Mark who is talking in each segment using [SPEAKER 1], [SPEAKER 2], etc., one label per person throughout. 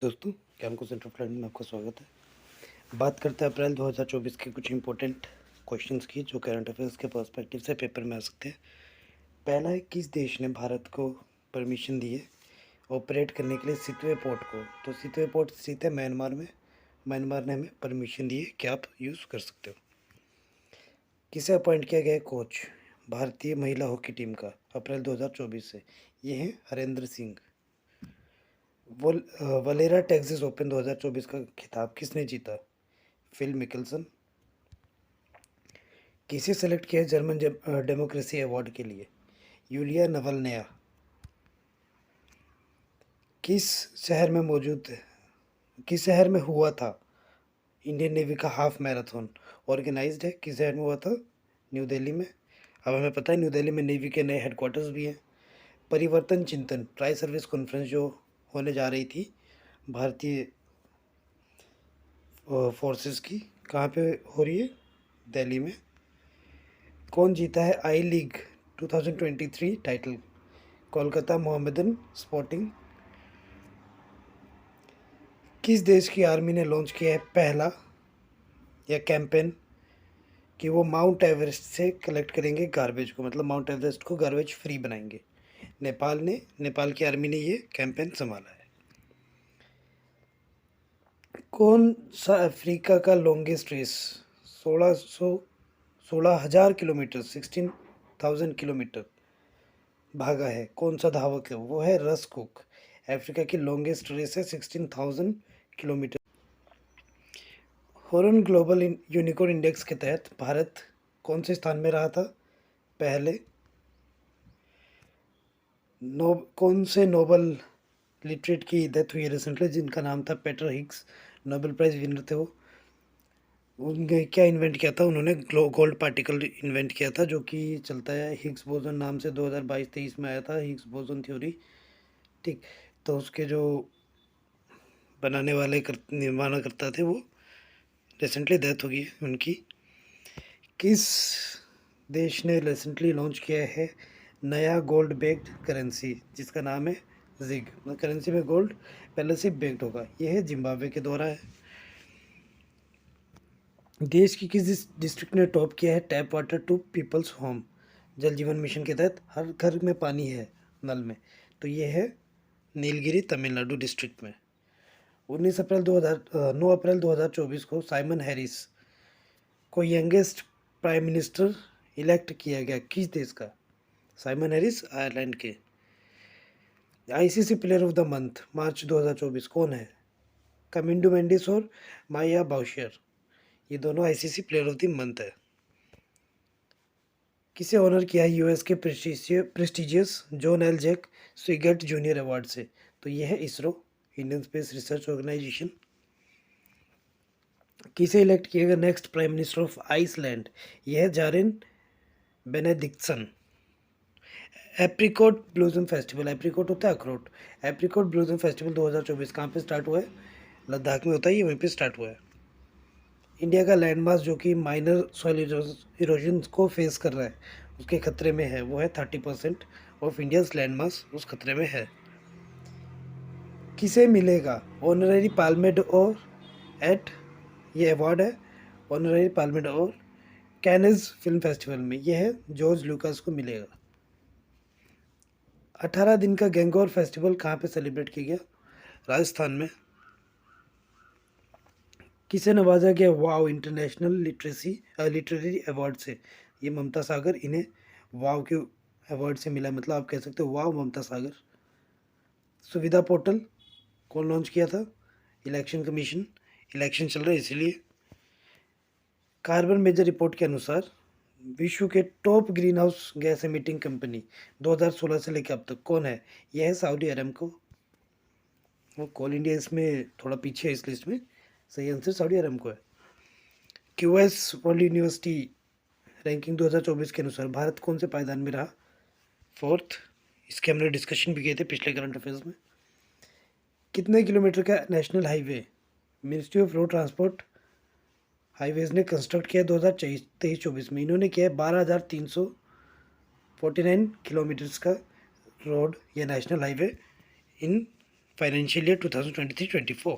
[SPEAKER 1] दोस्तों, Campco centre friend में आपका स्वागत है। बात करते हैं अप्रैल 2024 के कुछ इंपॉर्टेंट क्वेश्चंस की जो करंट अफेयर्स के पर्सपेक्टिव से पेपर में आ सकते हैं। पहला है, किस देश ने भारत को परमिशन दी है ऑपरेट करने के लिए सितवे पोर्ट को? तो सितवे पोर्ट स्थित है म्यांमार में। म्यांमार ने हमें परमिशन दी है कि आप यूज़ कर सकते हो। किसे अपॉइंट किया गया है कोच भारतीय महिला हॉकी टीम का अप्रैल 2024 से? ये है Harendra Singh. Valero Texas Open 2024 का खिताब किसने जीता? Phil Mickelson. किसे सेलेक्ट किया जर्मन डेमोक्रेसी अवार्ड के लिए? Yulia Navalnaya. किस शहर में मौजूद किस शहर में हुआ था इंडियन नेवी का हाफ मैराथन ऑर्गेनाइज्ड है? किस शहर में हुआ था? न्यू दिल्ली में। अब हमें पता है न्यू दिल्ली में नेवी के नए हेडक्वार्टर्स भी हैं। परिवर्तन चिंतन ट्राई सर्विस कॉन्फ्रेंस जो होने जा रही थी भारतीय फोर्सेस की, कहाँ पे हो रही है? दिल्ली में। कौन जीता है I league 2023 title? Kolkata Mohammedan sporting. किस देश की आर्मी ने लॉन्च किया है पहला या कैंपेन कि वो माउंट एवरेस्ट से कलेक्ट करेंगे गार्बेज को, मतलब माउंट एवरेस्ट को गार्बेज फ्री बनाएंगे? नेपाल की आर्मी ने ये कैंपेन संभाला है। कौन सा अफ्रीका का लॉन्गेस्ट रेस 16,000 किलोमीटर 16,000 किलोमीटर भागा है? कौन सा धावक है? वो है रस कुक। अफ्रीका की लॉन्गेस्ट रेस है 16,000 kilometre. Horn global unicorn index के तहत भारत कौन से स्थान में रहा था पहले? कौन से नोबल लिटरेट की डेथ हुई रिसेंटली जिनका नाम था Peter Higgs? Nobel prize winner थे वो। उनने क्या इन्वेंट किया था? उन्होंने गोल्ड पार्टिकल इन्वेंट किया था जो कि चलता है हिग्स बोसन नाम से। 2022-23 में आया था हिग्स बोसन थ्योरी। ठीक, तो उसके जो बनाने वाले निर्माण करता थे वो रिसेंटली डेथ हो गई है उनकी। किस देश ने रिसेंटली लॉन्च किया है नया गोल्ड बेस्ड करेंसी जिसका नाम है जिग? करेंसी में गोल्ड पहले से बेस्ड होगा। यह है जिम्बाब्वे के द्वारा है। देश की किस डिस्ट्रिक्ट ने टॉप किया है tap water to people's home Jal Jeevan mission के तहत? हर घर में पानी है नल में, तो ये है नीलगिरी तमिलनाडु डिस्ट्रिक्ट में। 9 अप्रैल 2024 को साइमन हैरिस को यंगेस्ट प्राइम मिनिस्टर इलेक्ट किया गया किस देश का? साइमन हैरिस आयरलैंड के। ICC player of the month March 2024 कौन है? कमिंडू मेंडिस और माया बाउशर, ये दोनों ICC player of the month है। किसे ऑनर किया है यूएस के prestigious John L Jack Swigert junior award से? तो ये है ISRO, Indian space research organisation. किसे इलेक्ट किया गया next prime minister of Iceland? यह है Bjarni Benediktsson. Apricot blossom festival, apricot होता है अखरोट, एप्रिकॉट ब्लूजम फेस्टिवल 2024 कहाँ पे स्टार्ट हुआ है? लद्दाख में होता है, ये वहीं पे स्टार्ट हुआ है। इंडिया का लैंडमास जो कि माइनर सॉइल इरोजन को फेस कर रहा है, उसके खतरे में है, वो है 30% ऑफ इंडियाज लैंडमास उस खतरे में है। किसे मिलेगा ऑनररी पाल्मेड और एट? ये अवार्ड है ऑनररी पाल्मेड और कैनेज फिल्म फेस्टिवल में, यह है जॉर्ज लुकास को मिलेगा। 18 दिन का गैंगोर फेस्टिवल कहाँ पे सेलिब्रेट किया गया? राजस्थान में। किसे नवाजा गया वाव इंटरनेशनल लिटरेरी अवार्ड से? ये ममता सागर, इन्हें वाव के अवार्ड से मिला, मतलब आप कह सकते हो वाव ममता सागर। सुविधा पोर्टल कौन लॉन्च किया था? इलेक्शन कमीशन, इलेक्शन चल रहे इसीलिए। कार्बन मेजर रिपोर्ट के अनुसार विश्व के top green house gas emitting company 2016 से लेकर अब तक कौन है? यह है सऊदी अरमको। वो कोल इंडिया इसमें थोड़ा पीछे है इस लिस्ट में, सही आंसर सऊदी अरमको है। क्यूएस वर्ल्ड यूनिवर्सिटी रैंकिंग 2024 के अनुसार भारत कौन से पायदान में रहा? 4th। इसके हमने डिस्कशन भी किए थे पिछले करंट अफेयर्स में। कितने किलोमीटर का national highway ministry of road transport highways ने कंस्ट्रक्ट किया 2023-24 में? इन्होंने किया है 12,349 किलोमीटर्स का रोड या national highway in financial year 2023-24।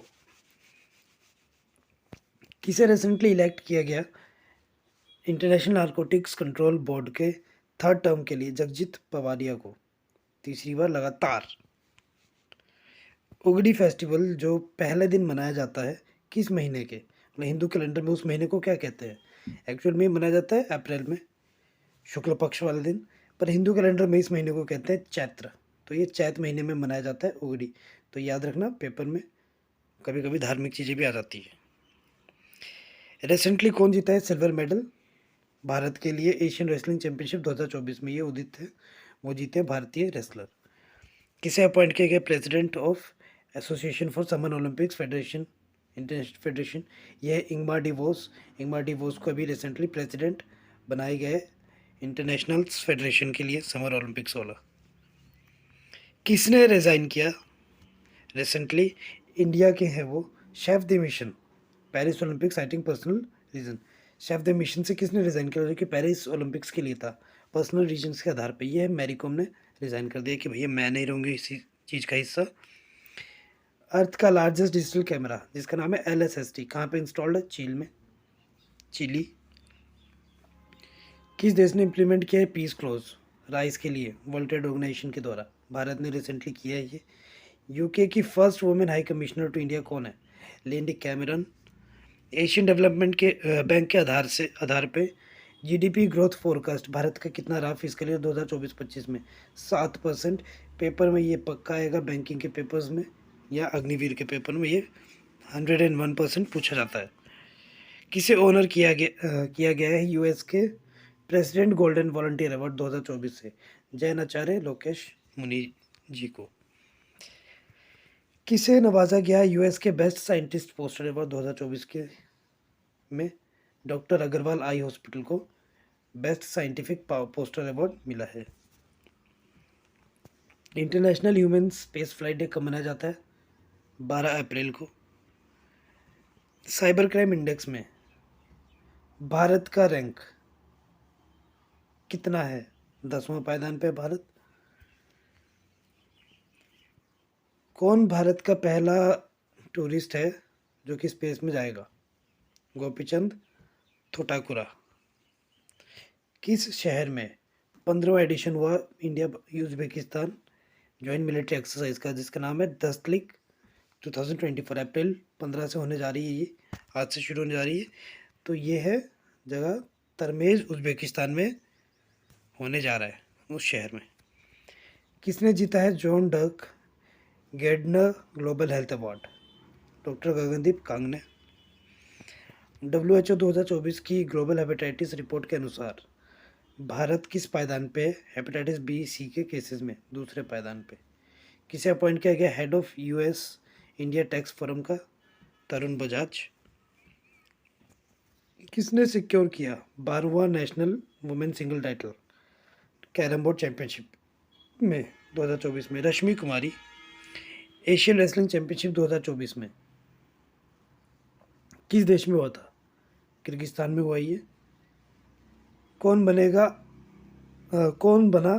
[SPEAKER 1] किसे रिसेंटली इलेक्ट किया गया इंटरनेशनल नारकोटिक्स कंट्रोल बोर्ड के थर्ड टर्म के लिए? जगजीत पवारिया को, तीसरी बार लगातार। उगड़ी फेस्टिवल जो पहले दिन मनाया जाता है किस महीने के, मतलब हिंदू कैलेंडर में उस महीने को क्या कहते हैं? एक्चुअल में मनाया जाता है अप्रैल में, शुक्ल पक्ष वाले दिन, पर हिंदू कैलेंडर में इस महीने को कहते हैं चैत्र। तो ये चैत महीने में मनाया जाता है उगड़ी। तो याद रखना, पेपर में कभी कभी धार्मिक चीज़ें भी आ जाती है। रिसेंटली कौन जीता है सिल्वर मेडल भारत के लिए एशियन रेसलिंग चैंपियनशिप 2024 में? ये उदित है, वो जीते हैं भारतीय रेसलर। किसे अपॉइंट किया गया president of association for summer Olympics federation, international federation? यह है इंगमार डिवोस। इंगमार डिवोस को अभी रिसेंटली प्रेसिडेंट बनाए गए इंटरनेशनल फेडरेशन के लिए, समर ओलंपिक्स वाला। किसने रिज़ाइन किया रिसेंटली? इंडिया के हैं वो, chef de mission, Paris Olympics citing personal reason. Chef de mission से किसने रिज़ाइन किया जो कि पेरिस ओलंपिक्स के लिए था? पर्सनल रीजन्स के आधार पे। ये है मैरी कॉम ने रिज़ाइन कर दिया कि भैया मैं नहीं रहूँगी इसी चीज़ का हिस्सा। अर्थ का लार्जेस्ट डिजिटल कैमरा जिसका नाम है LSST, कहाँ पे इंस्टॉल्ड है? चील में, चिली। किस देश ने इम्प्लीमेंट किया है पीस क्लॉज राइस के लिए वर्ल्ड ट्रेड ऑर्गेनाइजेशन के द्वारा? भारत ने रिसेंटली किया है ये। यूके की first women high commissioner to India कौन है? Lindy Cameron. एशियन डेवलपमेंट के बैंक के आधार पे जीडीपी ग्रोथ फोरकास्ट भारत का कितना रहा फिस्कल ईयर 2024-25 में? 7%। पेपर में ये पक्का आएगा, बैंकिंग के पेपर्स में या अग्निवीर के पेपर में ये 101% पूछा जाता है। किसे ऑनर किया गया है यूएस के प्रेसिडेंट गोल्डन वॉलंटियर अवार्ड 2024 से? जैन आचार्य, लोकेश मुनि जी को। किसे नवाजा गया यूएस के बेस्ट साइंटिस्ट पोस्टर अवार्ड 2024 के में? डॉक्टर अग्रवाल आई हॉस्पिटल को बेस्ट साइंटिफिक पोस्टर अवार्ड मिला है। International human space flight day कब मनाया जाता है? 12 अप्रैल को। साइबर क्राइम इंडेक्स में भारत का रैंक कितना है? 10वां पायदान पे भारत। कौन भारत का पहला टूरिस्ट है जो कि स्पेस में जाएगा? गोपीचंद थोटाकुरा। किस शहर में 15वां एडिशन हुआ India Uzbekistan joint military exercise का जिसका नाम है दस्तलिक 2024? अप्रैल 15 से होने जा रही है, ये आज से शुरू होने जा रही है। तो ये है जगह तरमेज उज्बेकिस्तान में होने जा रहा है, उस शहर में। किसने जीता है John Dirks Gairdner global health award? Doctor Gagandeep Kang ने। WHO 2024 की ग्लोबल हेपेटाइटिस रिपोर्ट के अनुसार भारत किस पायदान पे? हेपेटाइटिस B-C के केसेस में दूसरे पायदान पे। किसे अपॉइंट किया गया head of US India tax forum का? तरुण बजाज। किसने सिक्योर किया 12वां national women single title carrom board championship में 2024 में? Rashmi Kumari. Asian wrestling championship 2024 में किस देश में हुआ था? किर्गिस्तान में हुआ ये। कौन बना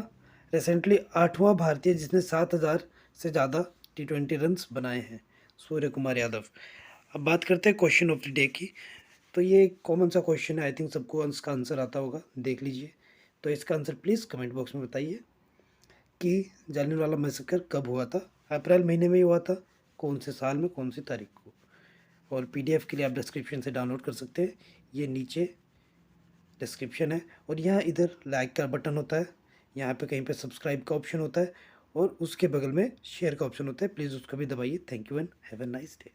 [SPEAKER 1] रिसेंटली 8वां भारतीय जिसने 7,000 से ज़्यादा T20 रन्स बनाए हैं? सूर्य कुमार यादव। अब बात करते हैं क्वेश्चन ऑफ द डे की। तो ये एक कॉमन सा क्वेश्चन है, आई थिंक सबको इसका आंसर आता होगा, देख लीजिए। तो इसका आंसर प्लीज़ कमेंट बॉक्स में बताइए कि जालियनवाला मैसेकर कब हुआ था? अप्रैल महीने में ही हुआ था। कौन से साल में, कौन सी तारीख को? और PDF के लिए आप डिस्क्रिप्शन से डाउनलोड कर सकते हैं, ये नीचे डिस्क्रिप्शन है। और यहाँ इधर लाइक का बटन होता है, यहाँ पे कहीं पे सब्सक्राइब का ऑप्शन होता है और उसके बगल में शेयर का ऑप्शन होता है, प्लीज़ उसको भी दबाइए। Thank you and have a nice day.